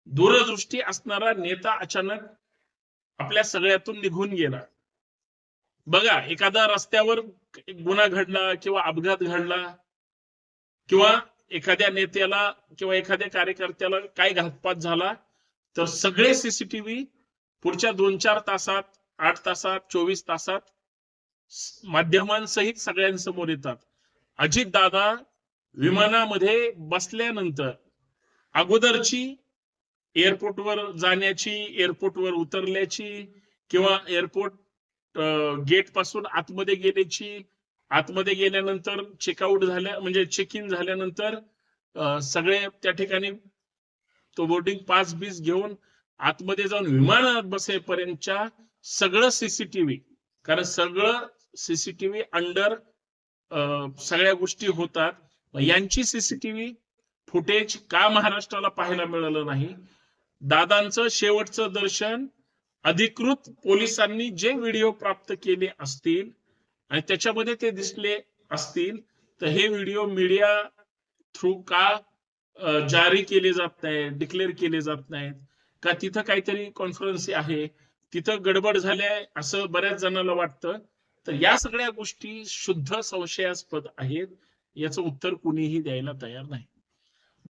दूरदृष्टी असणारा नेता अचानक आपल्या सगळ्यातून निघून गेला. बघा, एखादा रस्त्यावर गुन्हा घडला किंवा अपघात घडला किंवा एखाद्या नेत्याला किंवा एखाद्या कार्यकर्त्याला काय घातपात झाला, तर सगळे सीसीटीव्ही पुढच्या 2-4 तासात, 8 तासात, 24 तासात माध्यमांसहित सगळ्यांसमोर येतात. अजितदादा विमानामध्ये बसल्यानंतर अगोदरची एअरपोर्टवर जाण्याची, एअरपोर्टवर उतरल्याची किंवा एअरपोर्ट गेट पासून आतमध्ये गेल्याची, आतमध्ये गेल्यानंतर चेकआउट झाल्या म्हणजे चेक इन झाल्यानंतर सगळे त्या ठिकाणी तो बोर्डिंग पास बीस घेऊन आतमध्ये जाऊन विमानात बसेपर्यंतच्या सगळं सीसीटीव्ही, कारण सगळं सीसीटीव्ही अंडर सगळ्या गोष्टी होतात. यांची सीसीटीव्ही फुटेज का महाराष्ट्राला पाहायला मिळालं नाही? दादांचं शेवटचं दर्शन अधिकृत पोलिसांनी जे व्हिडिओ प्राप्त केले असतील आणि त्याच्यामध्ये ते दिसले असतील, तर हे व्हिडिओ मीडिया थ्रू का जारी केले जात नाही, डिक्लेअर केले जात नाहीत का? तिथं काहीतरी कॉन्फरन्स आहे, तिथं गडबड झाल्या असं बऱ्याच जणांना वाटतं. तर या सगळ्या गोष्टी शुद्ध संशयास्पद आहेत, याचं उत्तर कुणीही द्यायला तयार नाही.